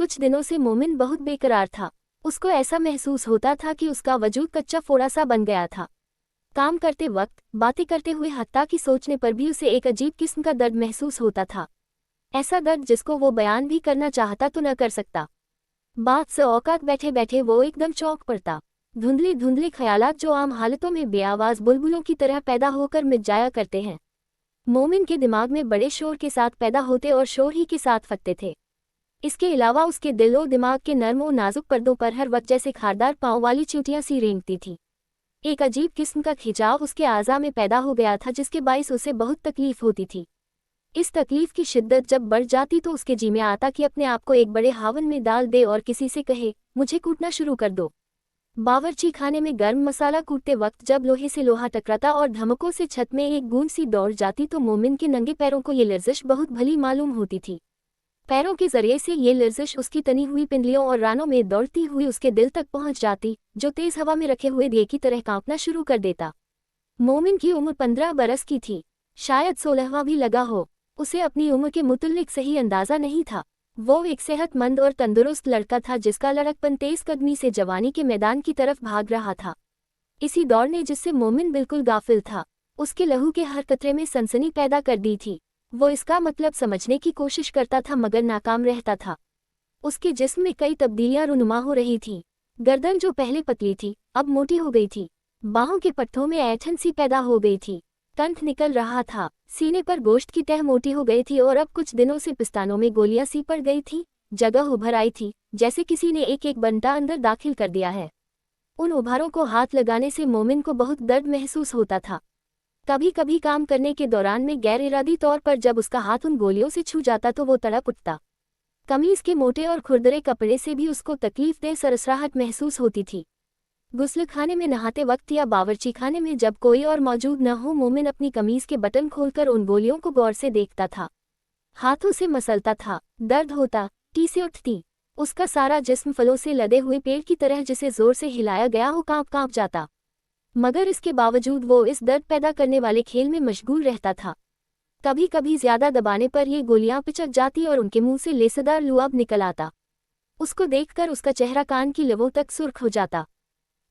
कुछ दिनों से मोमिन बहुत बेकरार था। उसको ऐसा महसूस होता था कि उसका वजूद कच्चा फोड़ा सा बन गया था। काम करते वक्त, बातें करते हुए, हत्ता कि सोचने पर भी उसे एक अजीब किस्म का दर्द महसूस होता था। ऐसा दर्द जिसको वो बयान भी करना चाहता तो न कर सकता। बात से औकात बैठे बैठे वो एकदम चौंक पड़ता। धुंधली धुंधली ख्यालात जो आम हालतों में बेआवाज बुलबुलों की तरह पैदा होकर मिट जाया करते हैं, मोमिन के दिमाग में बड़े शोर के साथ पैदा होते और शोर ही के साथ फटते थे। इसके अलावा उसके दिल और दिमाग के नर्म और नाजुक पर्दों पर हर वक्त जैसे खारदार पांव वाली चींटियां सी रेंगती थी। एक अजीब किस्म का खिंचाव उसके आज़ा में पैदा हो गया था जिसके बाइस उसे बहुत तकलीफ होती थी। इस तकलीफ की शिद्दत जब बढ़ जाती तो उसके जी में आता कि अपने आप को एक बड़े हावन में डाल दे और किसी से कहे, मुझे कूटना शुरू कर दो। बावर्ची खाने में गर्म मसाला कूटते वक्त जब लोहे से लोहा टकराता और धमकों से छत में एक गूंज सी दौड़ जाती तो मोमिन के नंगे पैरों को ये लर्जिश बहुत भली मालूम होती थी। पैरों के जरिए से ये लर्जिश उसकी तनी हुई पिंडलियों और रानों में दौड़ती हुई उसके दिल तक पहुंच जाती, जो तेज हवा में रखे हुए दिए की तरह कांपना शुरू कर देता। मोमिन की उम्र 15 बरस की थी, शायद 16वां भी लगा हो। उसे अपनी उम्र के मुतल्लिक सही अंदाजा नहीं था। वो एक सेहतमंद और तंदुरुस्त लड़का था जिसका लड़कपन तेज कदमी से जवानी के मैदान की तरफ भाग रहा था। इसी दौड़ ने, जिससे मोमिन बिल्कुल गाफिल था, उसके लहू के हर कतरे में सनसनी पैदा कर दी थी। वो इसका मतलब समझने की कोशिश करता था मगर नाकाम रहता था। उसके जिस्म में कई तब्दीलियां रुनुमा हो रही थीं। गर्दन जो पहले पतली थी अब मोटी हो गई थी। बाहों के पट्टों में ऐंठन सी पैदा हो गई थी। कंठ निकल रहा था। सीने पर गोश्त की तह मोटी हो गई थी और अब कुछ दिनों से पिस्तानों में गोलियां सी पड़ गई थी। जगह उभर आई थी, जैसे किसी ने एक एक बंटा अंदर दाखिल कर दिया है। उन उभारों को हाथ लगाने से मोमिन को बहुत दर्द महसूस होता था। कभी कभी काम करने के दौरान में गैर इरादी तौर पर जब उसका हाथ उन गोलियों से छू जाता तो वो तड़प उठता। कमीज के मोटे और खुरदरे कपड़े से भी उसको तकलीफदेह सरसराहट महसूस होती थी। गुस्लखाने में नहाते वक्त या बावर्ची खाने में जब कोई और मौजूद न हो, मोमिन अपनी कमीज के बटन खोलकर उन गोलियों को गौर से देखता था। हाथों से मसलता था। दर्द होता, टीसे उठती। उसका सारा जिस्म फलों से लदे हुए पेड़ की तरह जिसे जोर से हिलाया गया हो कांप कांप जाता। मगर इसके बावजूद वो इस दर्द पैदा करने वाले खेल में मशगूल रहता था। कभी कभी ज्यादा दबाने पर ये गोलियां पिचक जाती और उनके मुंह से लेसदार लुआब निकल आता। उसको देखकर उसका चेहरा कान की लबों तक सुर्ख हो जाता।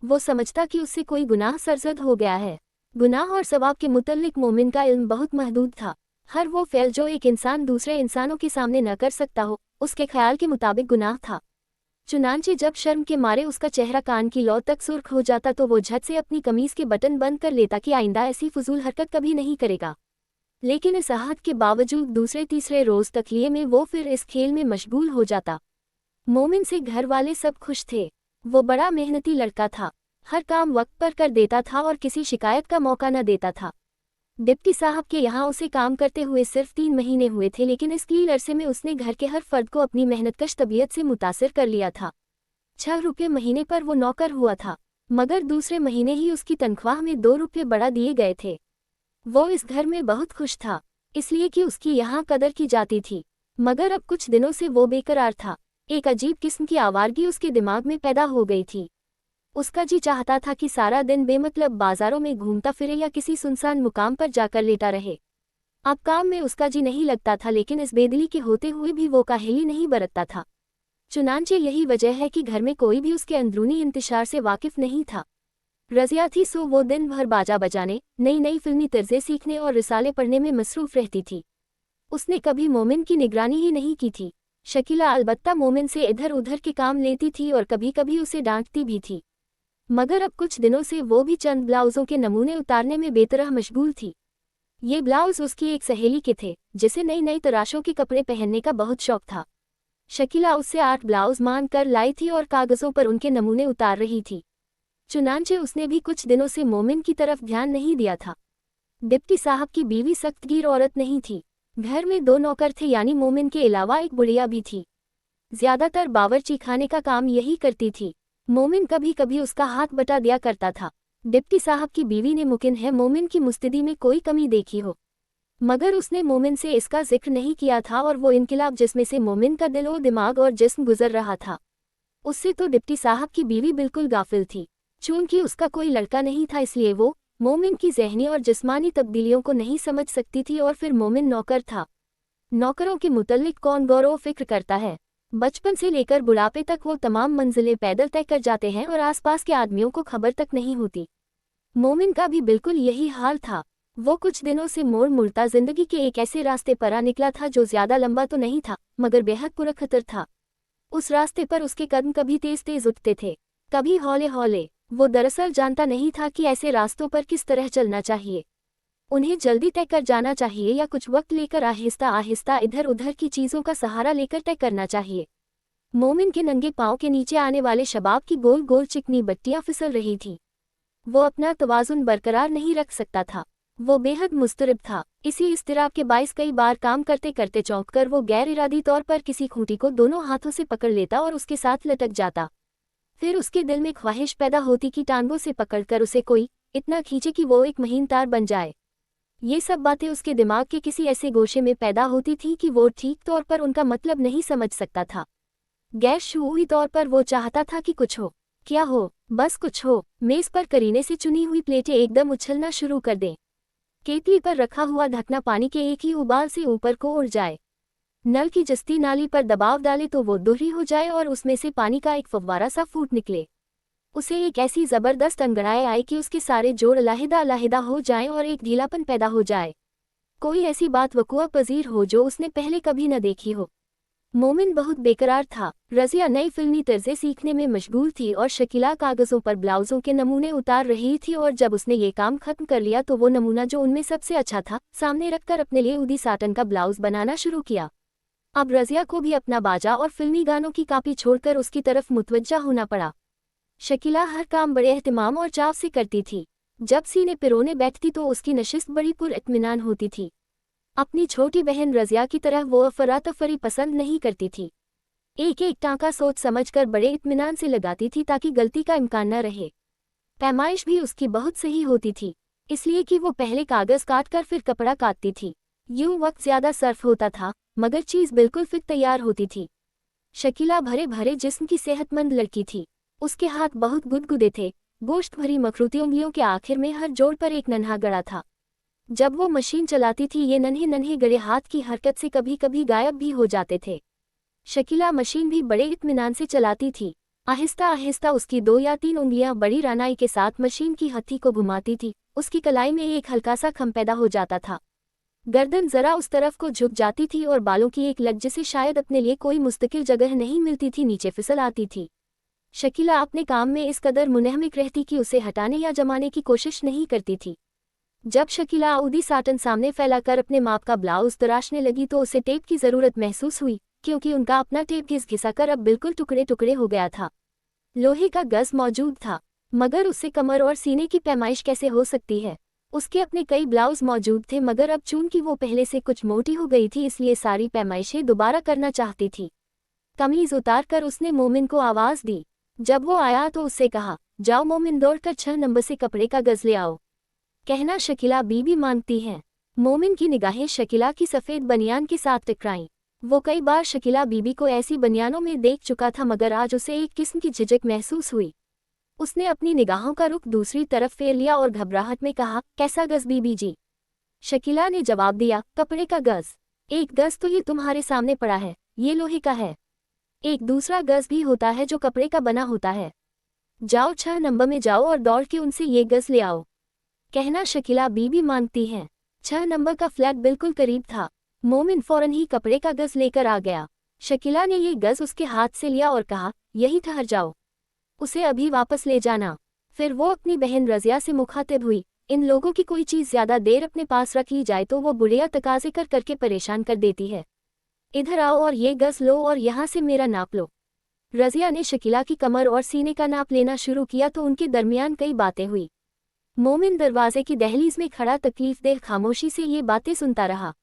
वो समझता कि उससे कोई गुनाह सरजद हो गया है। गुनाह और सवाब के मुतल्लिक मोमिन का इल्म बहुत महदूद था। हर वो फ़ेल जो एक इंसान दूसरे इंसानों के सामने न कर सकता हो, उसके ख्याल के मुताबिक गुनाह था। चुनांचे जब शर्म के मारे उसका चेहरा कान की लौ तक सुर्ख हो जाता तो वो झट से अपनी कमीज के बटन बंद कर लेता कि आइंदा ऐसी फजूल हरकत कभी नहीं करेगा। लेकिन इस आहद के बावजूद दूसरे तीसरे रोज तकलिए में वो फिर इस खेल में मशगूल हो जाता। मोमिन से घर वाले सब खुश थे। वो बड़ा मेहनती लड़का था, हर काम वक्त पर कर देता था और किसी शिकायत का मौका न देता था। डिप्टी साहब के यहाँ उसे काम करते हुए सिर्फ 3 महीने हुए थे, लेकिन इस कील अरसे में उसने घर के हर फर्द को अपनी मेहनतकश तबीयत से मुतासिर कर लिया था। 6 रुपये महीने पर वो नौकर हुआ था, मगर दूसरे महीने ही उसकी तनख्वाह में 2 रुपये बढ़ा दिए गए थे। वो इस घर में बहुत खुश था, इसलिए कि उसकी यहाँ कदर की जाती थी। मगर अब कुछ दिनों से वो बेकरार था। एक अजीब किस्म की आवारगी उसके दिमाग में पैदा हो गई थी। उसका जी चाहता था कि सारा दिन बेमतलब बाजारों में घूमता फिरे या किसी सुनसान मुकाम पर जाकर लेटा रहे। अब काम में उसका जी नहीं लगता था, लेकिन इस बेदिली के होते हुए भी वो काहेली नहीं बरतता था। चुनांचे यही वजह है कि घर में कोई भी उसके अंदरूनी इंतशार से वाकिफ नहीं था। रज़िया थी सो वो दिन भर बाजा बजाने, नई नई फिल्मी तर्जें सीखने और रिसाले पढ़ने में मसरूफ रहती थी। उसने कभी मोमिन की निगरानी ही नहीं की थी। शकीला अलबत्ता मोमिन से इधर उधर के काम लेती थी और कभी कभी उसे डांटती भी थी। मगर अब कुछ दिनों से वो भी चंद ब्लाउजों के नमूने उतारने में बेतरह मशगूल थी। ये ब्लाउज उसकी एक सहेली के थे, जिसे नई नई तराशों के कपड़े पहनने का बहुत शौक था। शकीला उससे 8 ब्लाउज मांग कर लाई थी और कागजों पर उनके नमूने उतार रही थी। चुनांचे उसने भी कुछ दिनों से मोमिन की तरफ ध्यान नहीं दिया था। डिप्टी साहब की बीवी सख्तगीर औरत नहीं थी। घर में 2 नौकर थे, यानी मोमिन के अलावा एक बुढ़िया भी थी। ज्यादातर बावर्ची खाने का काम यही करती थी। मोमिन कभी कभी उसका हाथ बटा दिया करता था। डिप्टी साहब की बीवी ने मुमकिन है मोमिन की मुस्तैदी में कोई कमी देखी हो, मगर उसने मोमिन से इसका जिक्र नहीं किया था और वो इनकिलाब जिसमें से मोमिन का दिल और दिमाग और जिस्म गुजर रहा था, उससे तो डिप्टी साहब की बीवी बिल्कुल गाफिल थी। चूंकि उसका कोई लड़का नहीं था, इसलिए वो मोमिन की जहनी और जिस्मानी तब्दीलियों को नहीं समझ सकती थी। और फिर मोमिन नौकर था। नौकरों के मुतल्लिक कौन गौर व फिक्र करता है। बचपन से लेकर बुढ़ापे तक वो तमाम मंजिलें पैदल तय कर जाते हैं और आसपास के आदमियों को खबर तक नहीं होती। मोमिन का भी बिल्कुल यही हाल था। वो कुछ दिनों से मोड़ मुड़ता जिंदगी के एक ऐसे रास्ते पर आ निकला था जो ज्यादा लंबा तो नहीं था, मगर बेहद पुरखतर था। उस रास्ते पर उसके कदम कभी तेज तेज उठते थे, कभी हौले हौले। वो दरअसल जानता नहीं था कि ऐसे रास्तों पर किस तरह चलना चाहिए। उन्हें जल्दी तय कर जाना चाहिए या कुछ वक्त लेकर आहिस्ता आहिस्ता इधर उधर की चीजों का सहारा लेकर तय करना चाहिए। मोमिन के नंगे पांव के नीचे आने वाले शबाब की गोल गोल चिकनी बट्टियां फिसल रही थीं। वो अपना तवाजुन बरकरार नहीं रख सकता था। वो बेहद मुस्तरिब था। इसी इस्तिराब के बाइस कई बार काम करते करते चौंककर वो गैर इरादी तौर पर किसी खूंटी को दोनों हाथों से पकड़ लेता और उसके साथ लटक जाता। फिर उसके दिल में ख्वाहिश पैदा होती कि टांगों से पकड़कर उसे कोई इतना खींचे कि वो एक महीन तार बन जाए। ये सब बातें उसके दिमाग के किसी ऐसे गोशे में पैदा होती थीं कि वो ठीक तौर पर उनका मतलब नहीं समझ सकता था। गैर शुऊरी तौर पर वो चाहता था कि कुछ हो, क्या हो, बस कुछ हो। मेज पर करीने से चुनी हुई प्लेटें एकदम उछलना शुरू कर दें। केतली पर रखा हुआ ढकना पानी के एक ही उबाल से ऊपर को उड़ जाए। नल की जस्ती नाली पर दबाव डाले तो वो दोहरी हो जाए और उसमें से पानी का एक फव्वारा सा फूट निकले। उसे एक ऐसी जबरदस्त अंगड़ाई आए कि उसके सारे जोड़ अलहदा अलहदा हो जाएं और एक ढीलापन पैदा हो जाए। कोई ऐसी बात वक़ुआ पजीर हो जो उसने पहले कभी न देखी हो। मोमिन बहुत बेकरार था। रज़िया नई फिल्मी तर्ज़ें सीखने में मशगूल थी और शकीला कागज़ों पर ब्लाउज़ों के नमूने उतार रही थी, और जब उसने ये काम खत्म कर लिया तो वो नमूना जो उनमें सबसे अच्छा था सामने रखकर अपने लिए ऊदी साटन का ब्लाउज़ बनाना शुरू किया। अब रज़िया को भी अपना बाजा और फिल्मी गानों की कापी छोड़कर उसकी तरफ मुतवज्जा होना पड़ा। शकीला हर काम बड़े एहतिमाम और चाव से करती थी। जब सीने पिरोने बैठती तो उसकी नशिस्त बड़ी पुरइत्मीनान होती थी। अपनी छोटी बहन रज़िया की तरह वो अफरातफरी पसंद नहीं करती थी। एक एक टाँका सोच समझकर बड़े इत्मीनान से लगाती थी ताकि गलती का इम्कान न रहे। पैमाइश भी उसकी बहुत सही होती थी, इसलिए कि वो पहले कागज़ काटकर फिर कपड़ा काटती थी। यूं वक्त ज़्यादा सर्फ होता था, मगर चीज़ बिल्कुल फिट तैयार होती थी। शकीला भरे भरे जिस्म की सेहतमंद लड़की थी। उसके हाथ बहुत गुदगुदे थे। गोश्त भरी मखरूती उंगलियों के आखिर में हर जोड़ पर एक नन्हा गड़ा था। जब वो मशीन चलाती थी ये नन्हे नन्हे गड़े हाथ की हरकत से कभी कभी गायब भी हो जाते थे। शकीला मशीन भी बड़े इत्मीनान से चलाती थी। आहिस्ता आहिस्ता उसकी 2 या 3 उंगलियां बड़ी रानाई के साथ मशीन की हथी को घुमाती थी। उसकी कलाई में एक हल्का सा खम पैदा हो जाता था। गर्दन जरा उस तरफ को झुक जाती थी और बालों की एक लग जिसे शायद अपने लिए कोई मुस्तकिल जगह नहीं मिलती थी नीचे फिसल आती थी। शकीला अपने काम में इस कदर मुनहमिक रहती कि उसे हटाने या जमाने की कोशिश नहीं करती थी। जब शकीला ऊदी साटन सामने फैलाकर अपने माप का ब्लाउज तराशने लगी तो उसे टेप की ज़रूरत महसूस हुई, क्योंकि उनका अपना टेप घिस घिसाकर अब बिल्कुल टुकड़े टुकड़े हो गया था। लोहे का गज़ मौजूद था, मगर उससे कमर और सीने की पैमाइश कैसे हो सकती है। उसके अपने कई ब्लाउज मौजूद थे, मगर अब चूंकि वो पहले से कुछ मोटी हो गई थी इसलिए सारी पैमाइशें दोबारा करना चाहती थी। कमीज़ उतार कर उसने मोमिन को आवाज़ दी। जब वो आया तो उससे कहा, जाओ मोमिन, दौड़कर 6 नंबर से कपड़े का गज़ ले आओ। कहना शकीला बीबी मांगती हैं। मोमिन की निगाहें शकीला की सफ़ेद बनियान के साथ टकराईं। वो कई बार शकीला बीबी को ऐसी बनियानों में देख चुका था, मगर आज उसे एक किस्म की झिझक महसूस हुई। उसने अपनी निगाहों का रुख दूसरी तरफ फेर लिया और घबराहट में कहा, कैसा गज़ बीबी जी? शकीला ने जवाब दिया, कपड़े का गज़। 1 गज़ तो ये तुम्हारे सामने पड़ा है, ये लोहे का है। एक दूसरा गज़ भी होता है जो कपड़े का बना होता है। जाओ 6 नंबर में जाओ और दौड़ के उनसे ये गज़ ले आओ। कहना शकीला बीबी मांगती हैं। 6 नंबर का फ्लैट बिल्कुल करीब था। मोमिन फौरन ही कपड़े का गज़ लेकर आ गया। शकीला ने ये गज़ उसके हाथ से लिया और कहा, यही ठहर जाओ, उसे अभी वापस ले जाना। फिर वो अपनी बहन रज़िया से मुखातिब हुई, इन लोगों की कोई चीज़ ज़्यादा देर अपने पास रख ली जाए तो वो बुढ़िया तकाजे कर करके परेशान कर देती है। इधर आओ और ये गज़ लो और यहाँ से मेरा नाप लो। रज़िया ने शकीला की कमर और सीने का नाप लेना शुरू किया तो उनके दरमियान कई बातें हुई। मोमिन दरवाजे की दहलीज में खड़ा तकलीफदेह खामोशी से ये बातें सुनता रहा।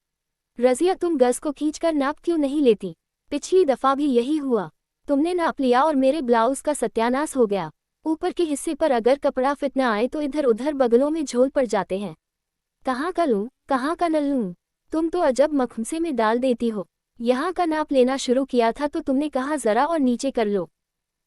रज़िया, तुम गज़ को खींचकर नाप क्यों नहीं लेती? पिछली दफ़ा भी यही हुआ, तुमने नाप लिया और मेरे ब्लाउज़ का सत्यानाश हो गया। ऊपर के हिस्से पर अगर कपड़ा फिट न आए तो इधर उधर बगलों में झोल पड़ जाते हैं। कहाँ का लूँ, कहाँ का न लूँ? तुम तो अजब मखमसे में डाल देती हो। यहाँ का नाप लेना शुरू किया था तो तुमने कहा ज़रा और नीचे कर लो।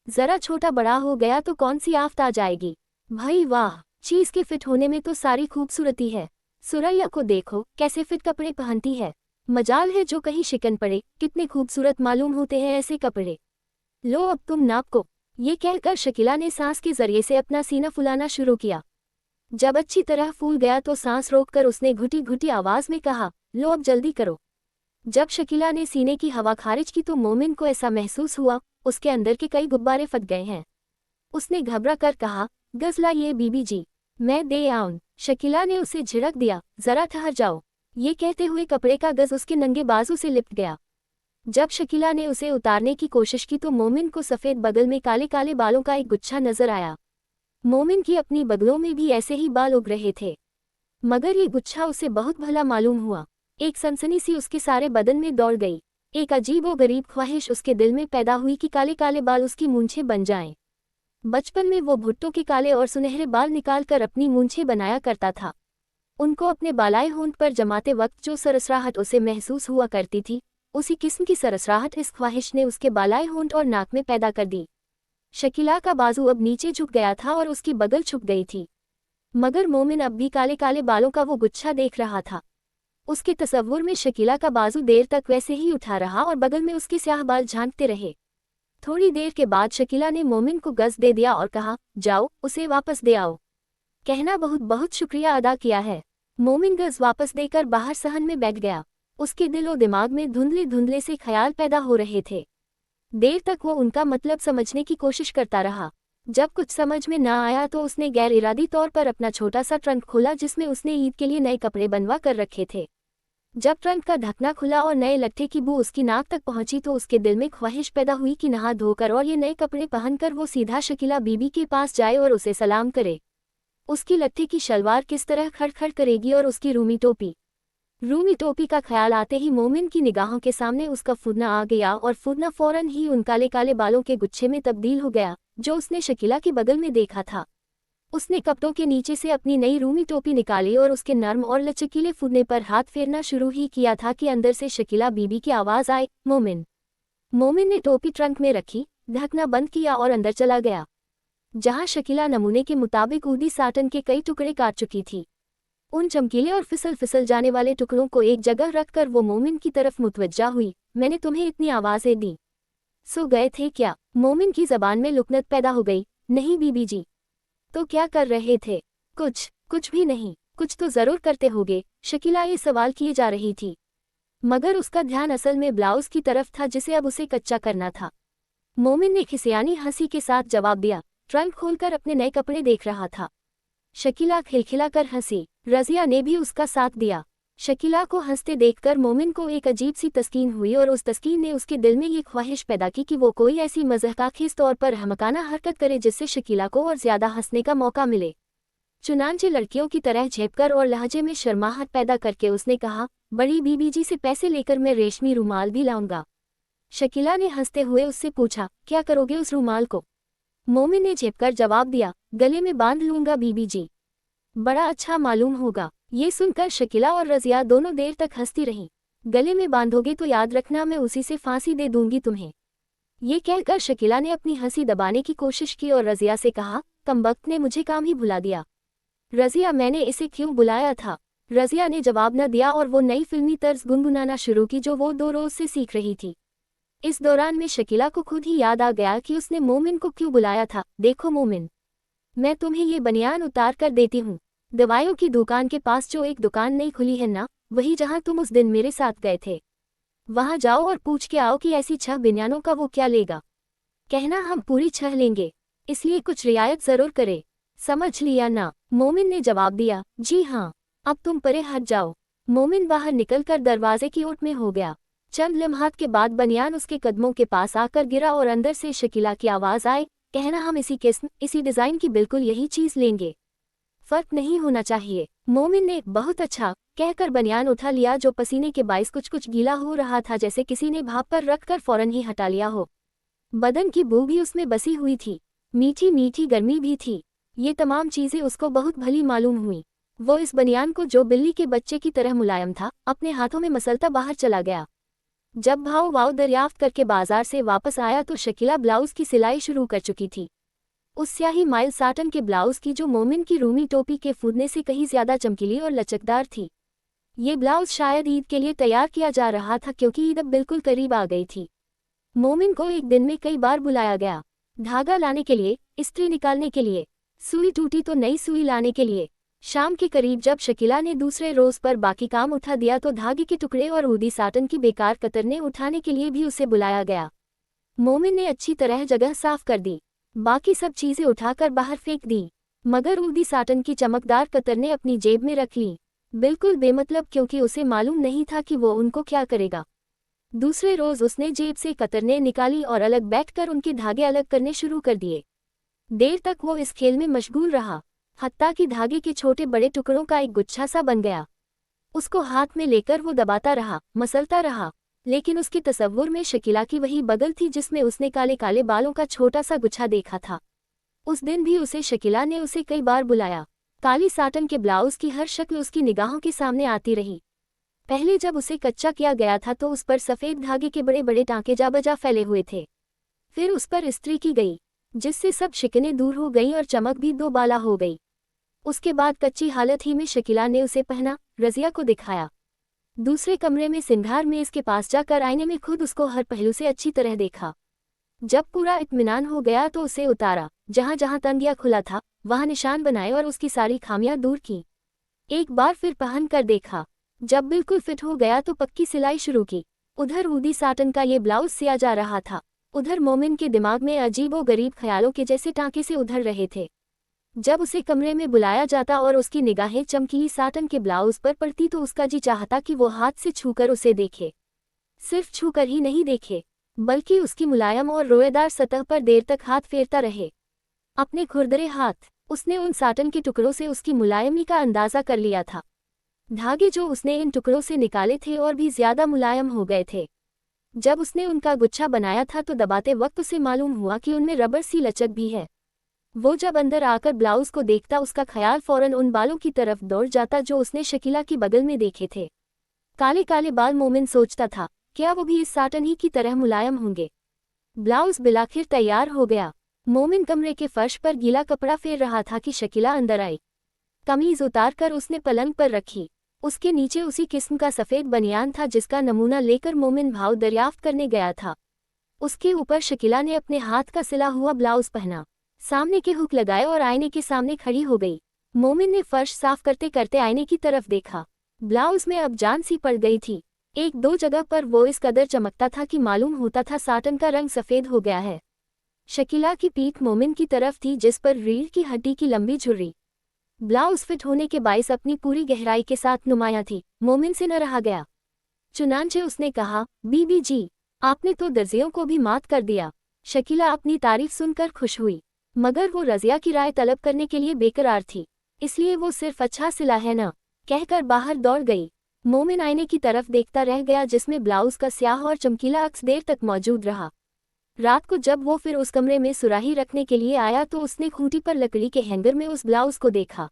ज़रा छोटा बड़ा हो गया तो कौन सी आफत आ जाएगी? भाई वाह, चीज़ के फिट होने में तो सारी खूबसूरती है। सुरैया को देखो कैसे फिट कपड़े पहनती है। मजाल है जो कहीं शिकन पड़े, कितने खूबसूरत मालूम होते हैं ऐसे कपड़े। लो अब तुम नाप को। ये कहकर शकीला ने सांस के जरिए से अपना सीना फुलाना शुरू किया। जब अच्छी तरह फूल गया तो सांस रोककर उसने घुटी घुटी आवाज में कहा, लो अब जल्दी करो। जब शकीला ने सीने की हवा खारिज की तो मोमिन को ऐसा महसूस हुआ उसके अंदर के कई गुब्बारे फट गए हैं। उसने घबरा कर कहा, गजला ये बीबी जी, मैं दे आऊं। शकीला ने उसे झिड़क दिया, जरा ठहर जाओ। ये कहते हुए कपड़े का गज उसके नंगे बाजू से लिपट गया। जब शकीला ने उसे उतारने की कोशिश की तो मोमिन को सफ़ेद बगल में काले काले बालों का एक गुच्छा नजर आया। मोमिन की अपनी बगलों में भी ऐसे ही बाल उग रहे थे, मगर ये गुच्छा उसे बहुत भला मालूम हुआ। एक सनसनी सी उसके सारे बदन में दौड़ गई। एक अजीब व गरीब ख्वाहिश उसके दिल में पैदा हुई कि काले काले बाल उसकी मूंछें बन जाएं। बचपन में वो भुट्टो के काले और सुनहरे बाल निकालकर अपनी मूंछें बनाया करता था। उनको अपने बालाए होंठ पर जमाते वक्त जो सरसराहट उसे महसूस हुआ करती थी, उसी किस्म की सरसराहट इस ख्वाहिश ने उसके बालाए होंठ और नाक में पैदा कर दी। शकीला का बाजू अब नीचे झुक गया था और उसकी बगल छुप गई थी, मगर मोमिन अब भी काले काले बालों का वो गुच्छा देख रहा था। उसके तसव्वुर में शकीला का बाजू देर तक वैसे ही उठा रहा और बगल में उसके स्याह बाल झांकते रहे। थोड़ी देर के बाद शकीला ने मोमिन को गज दे दिया और कहा, जाओ उसे वापस दे आओ। कहना बहुत बहुत शुक्रिया अदा किया है। मोमिन गज वापस देकर बाहर सहन में बैठ गया। उसके दिल और दिमाग में धुंधले धुंधले से ख्याल पैदा हो रहे थे। देर तक वो उनका मतलब समझने की कोशिश करता रहा। जब कुछ समझ में ना आया तो उसने गैर इरादी तौर पर अपना छोटा सा ट्रंक खोला जिसमें उसने ईद के लिए नए कपड़े बनवा कर रखे थे। जब ट्रंक का ढकना खुला और नए लट्ठे की बू उसकी नाक तक पहुंची तो उसके दिल में ख्वाहिश पैदा हुई कि नहा धोकर और ये नए कपड़े पहनकर वो सीधा शकीला बीबी के पास जाए और उसे सलाम करे। उसकी लट्ठे की शलवार किस तरह खड़खड़ करेगी और उसकी रूमी टोपी का ख्याल आते ही मोमिन की निगाहों के सामने उसका फुदना आ गया और फुदना फौरन ही उन काले काले बालों के गुच्छे में तब्दील हो गया जो उसने शकीला के बगल में देखा था। उसने कपड़ों के नीचे से अपनी नई रूमी टोपी निकाली और उसके नर्म और लचकीले फुदने पर हाथ फेरना शुरू ही किया था कि अंदर से शकीला बीबी की आवाज़ आए, मोमिन। मोमिन ने टोपी ट्रंक में रखी, ढकना बंद किया और अंदर चला गया, जहां शकीला नमूने के मुताबिक ऊदी साटन के कई टुकड़े काट चुकी थी। उन चमकीले और फिसल जाने वाले टुकड़ों को एक जगह रखकर वो मोमिन की तरफ मुतवज्जा हुई। मैंने तुम्हें इतनी आवाज़ें दी, सो गए थे क्या? मोमिन की जबान में लुकनत पैदा हो गई। नहीं बीबी जी। तो क्या कर रहे थे? कुछ भी नहीं। कुछ तो जरूर करते होगे, शकीला ये सवाल किए जा रही थी, मगर उसका ध्यान असल में ब्लाउज की तरफ था जिसे अब उसे कच्चा करना था। मोमिन ने खिसियानी हंसी के साथ जवाब दिया, ट्रंक खोलकर अपने नए कपड़े देख रहा था। शकीला खिलखिलाकर हंसी। रजिया ने भी उसका साथ दिया। शकीला को हंसते देखकर मोमिन को एक अजीब सी तस्कीन हुई और उस तस्कीन ने उसके दिल में ये ख्वाहिश पैदा की कि वो कोई ऐसी मज़ाक़ाखेज़ तौर पर हमकाना हरकत करे जिससे शकीला को और ज़्यादा हंसने का मौका मिले। चुनांचे लड़कियों की तरह झेपकर और लहजे में शर्माहट पैदा करके उसने कहा, बड़ी बीबी जी से पैसे लेकर मैं रेशमी रूमाल भी लाऊंगा। शकीला ने हंसते हुए उससे पूछा, क्या करोगे उस रूमाल को? मोमिन ने झेपकर जवाब दिया, गले में बांध लूंगा बीबी जी, बड़ा अच्छा मालूम होगा। ये सुनकर शकीला और रजिया दोनों देर तक हंसती रहीं। गले में बांधोगे तो याद रखना मैं उसी से फांसी दे दूंगी तुम्हें। ये कहकर शकीला ने अपनी हंसी दबाने की कोशिश की और रजिया से कहा, कमबख्त ने मुझे काम ही भुला दिया। रजिया, मैंने इसे क्यों बुलाया था? रजिया ने जवाब न दिया और वो नई फिल्मी तर्ज गुनगुनाना शुरू की जो वो 2 रोज से सीख रही थी। इस दौरान में शकीला को खुद ही याद आ गया कि उसने मोमिन को क्यों बुलाया था। देखो मोमिन, मैं तुम्हें ये बनियान उतार कर देती हूँ। दवाइयों की दुकान के पास जो एक दुकान नई खुली है ना, वही जहाँ तुम उस दिन मेरे साथ गए थे, वहाँ जाओ और पूछ के आओ कि ऐसी 6 बनियानों का वो क्या लेगा। कहना हम पूरी 6 लेंगे, इसलिए कुछ रियायत जरूर करे। समझ लिया ना? मोमिन ने जवाब दिया, जी हाँ। अब तुम परे हट जाओ। मोमिन बाहर निकलकर दरवाजे की ओट में हो गया। चंद लम्हात के बाद बनियान उसके कदमों के पास आकर गिरा और अंदर से शकीला की आवाज़ आई, कहना हम इसी किस्म इसी डिज़ाइन की बिल्कुल यही चीज़ लेंगे, फर्क नहीं होना चाहिए। मोमिन ने बहुत अच्छा कहकर बनियान उठा लिया जो पसीने के बाइस कुछ गीला हो रहा था, जैसे किसी ने भाप पर रखकर फौरन ही हटा लिया हो। बदन की बू भी उसमें बसी हुई थी, मीठी मीठी गर्मी भी थी। ये तमाम चीज़ें उसको बहुत भली मालूम हुई। वो इस बनियान को जो बिल्ली के बच्चे की तरह मुलायम था अपने हाथों में मसलता बाहर चला गया। जब भाव वाव दरियाफ्त करके बाजार से वापस आया तो शकीला ब्लाउज की सिलाई शुरू कर चुकी थी। उस स्याही माइल साटन के ब्लाउज की जो मोमिन की रूमी टोपी के फूदने से कहीं ज्यादा चमकीली और लचकदार थी। ये ब्लाउज शायद ईद के लिए तैयार किया जा रहा था क्योंकि ईद अब बिल्कुल करीब आ गई थी। मोमिन को एक दिन में कई बार बुलाया गया, धागा लाने के लिए, इस्त्री निकालने के लिए, सुई टूटी तो नई सुई लाने के लिए। शाम के करीब जब शकीला ने दूसरे रोज पर बाकी काम उठा दिया तो धागे के टुकड़े और ऊदी साटन की बेकार कतरने उठाने के लिए भी उसे बुलाया गया। मोमिन ने अच्छी तरह जगह साफ कर दी, बाकी सब चीजें उठाकर बाहर फेंक दी, मगर ऊदी साटन की चमकदार कतरने अपनी जेब में रख ली, बिल्कुल बेमतलब, क्योंकि उसे मालूम नहीं था कि वो उनको क्या करेगा। दूसरे रोज उसने जेब से कतरने निकाली और अलग बैठकर उनके धागे अलग करने शुरू कर दिए। देर तक वो इस खेल में मशगूल रहा, हत्ता कि धागे के छोटे बड़े टुकड़ों का एक गुच्छा सा बन गया। उसको हाथ में लेकर वो दबाता रहा, मसलता रहा, लेकिन उसके तसव्वुर में शकीला की वही बगल थी जिसमें उसने काले काले बालों का छोटा सा गुच्छा देखा था। उस दिन भी उसे शकीला ने उसे कई बार बुलाया। काली साटन के ब्लाउज की हर शक्ल उसकी निगाहों के सामने आती रही। पहले जब उसे कच्चा किया गया था तो उस पर सफ़ेद धागे के बड़े बड़े टाँके जा बजा फैले हुए थे। फिर उस पर इस्त्री की गई, जिससे सब शिकनें दूर हो गईं और चमक भी दो बाला हो गई। उसके बाद कच्ची हालत ही में शकीला ने उसे पहना, रज़िया को दिखाया। दूसरे कमरे में सिंगार मेज़ के पास जाकर आईने में खुद उसको हर पहलू से अच्छी तरह देखा। जब पूरा इत्मीनान हो गया तो उसे उतारा, जहाँ जहाँ तंग या खुला था वहाँ निशान बनाए और उसकी सारी खामियां दूर की। एक बार फिर पहन कर देखा, जब बिल्कुल फिट हो गया तो पक्की सिलाई शुरू की। उधर ऊदी साटन का ये ब्लाउज सिया जा रहा था, उधर मोमिन के दिमाग में अजीबो गरीब ख्यालों के जैसे टाँके से उधर रहे थे। जब उसे कमरे में बुलाया जाता और उसकी निगाहें चमकीली साटन के ब्लाउज पर पड़ती तो उसका जी चाहता कि वो हाथ से छूकर उसे देखे। सिर्फ छूकर ही नहीं देखे, बल्कि उसकी मुलायम और रोएदार सतह पर देर तक हाथ फेरता रहे। अपने खुरदरे हाथ, उसने उन साटन के टुकड़ों से उसकी मुलायमी का अंदाज़ा कर लिया था। धागे जो उसने इन टुकड़ों से निकाले थे और भी ज्यादा मुलायम हो गए थे। जब उसने उनका गुच्छा बनाया था तो दबाते वक्त उसे मालूम हुआ कि उनमें रबर सी लचक भी है। वो जब अंदर आकर ब्लाउज को देखता उसका ख्याल फौरन उन बालों की तरफ दौड़ जाता जो उसने शकीला की बगल में देखे थे। काले काले बाल। मोमिन सोचता था, क्या वो भी इस साटन ही की तरह मुलायम होंगे। ब्लाउज बिलाखिर तैयार हो गया। मोमिन कमरे के फर्श पर गीला कपड़ा फेर रहा था कि शकीला अंदर आई। कमीज उतार कर उसने पलंग पर रखी। उसके नीचे उसी किस्म का सफ़ेद बनियान था जिसका नमूना लेकर मोमिन भाव दरियाफ्त करने गया था। उसके ऊपर शकीला ने अपने हाथ का सिला हुआ ब्लाउज पहना, सामने के हुक लगाए और आईने के सामने खड़ी हो गई। मोमिन ने फर्श साफ करते करते आईने की तरफ देखा। ब्लाउज में अब जान सी पड़ गई थी। एक दो जगह पर वो इस कदर चमकता था कि मालूम होता था साटन का रंग सफ़ेद हो गया है। शकीला की पीठ मोमिन की तरफ थी जिस पर रीढ़ की हड्डी की लंबी झुर्री। ब्लाउज फिट होने के बाइस अपनी पूरी गहराई के साथ नुमाया थी। मोमिन से न रहा गया, चुनांचे उसने कहा, बीबी जी, आपने तो दर्जियों को भी मात कर दिया। शकीला अपनी तारीफ सुनकर खुश हुई, मगर वो रज़िया की राय तलब करने के लिए बेकरार थी, इसलिए वो सिर्फ अच्छा सिला है न कहकर बाहर दौड़ गई। मोमिन आईने की तरफ देखता रह गया जिसमें ब्लाउज का स्याह और चमकीला अक्स देर तक मौजूद रहा। रात को जब वो फिर उस कमरे में सुराही रखने के लिए आया तो उसने खूंटी पर लकड़ी के हैंगर में उस ब्लाउज को देखा।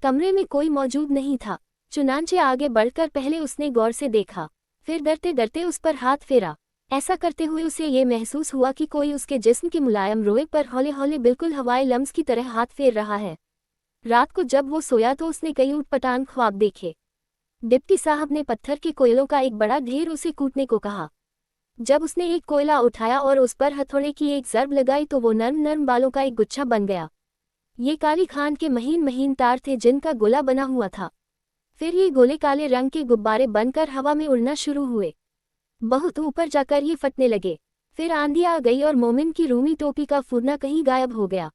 कमरे में कोई मौजूद नहीं था। चुनांचे आगे बढ़कर पहले उसने गौर से देखा, फिर डरते डरते उस पर हाथ फेरा। ऐसा करते हुए उसे ये महसूस हुआ कि कोई उसके जिस्म के मुलायम रोए पर हौले हौले बिल्कुल हवाई लम्स की तरह हाथ फेर रहा है। रात को जब वो सोया तो उसने कई ऊटपटांग ख्वाब देखे। डिप्टी साहब ने पत्थर के कोयलों का एक बड़ा ढेर उसे कूटने को कहा। जब उसने एक कोयला उठाया और उस पर हथौड़े की एक ज़रब लगाई तो वो नर्म नर्म बालों का एक गुच्छा बन गया। ये काली खान के महीन महीन तार थे जिनका गोला बना हुआ था। फिर ये गोले काले रंग के गुब्बारे बनकर हवा में उड़ना शुरू हुए। बहुत ऊपर जाकर ये फटने लगे। फिर आंधी आ गई और मोमिन की रूमी टोपी का फुरना कहीं गायब हो गया।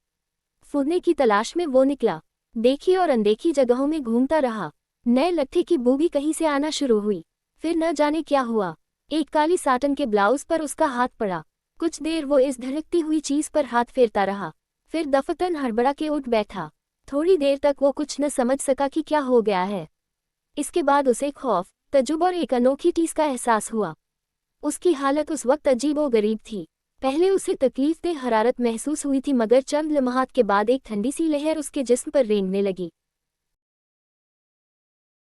फुरने की तलाश में वो निकला, देखी और अनदेखी जगहों में घूमता रहा। नए लट्ठे की बू भी कहीं से आना शुरू हुई। फिर न जाने क्या हुआ, एक काली साटन के ब्लाउज पर उसका हाथ पड़ा। कुछ देर वो इस धड़कती हुई चीज पर हाथ फेरता रहा, फिर दफतन हड़बड़ा के उठ बैठा। थोड़ी देर तक वो कुछ न समझ सका कि क्या हो गया है। इसके बाद उसे खौफ, तजुब और एक अनोखी टीस का एहसास हुआ। उसकी हालत उस वक्त अजीबो गरीब थी। पहले उसे तकलीफ दे हरारत महसूस हुई थी, मगर चंद लम्हात के बाद एक ठंडी सी लहर उसके जिस्म पर रेंगने लगी।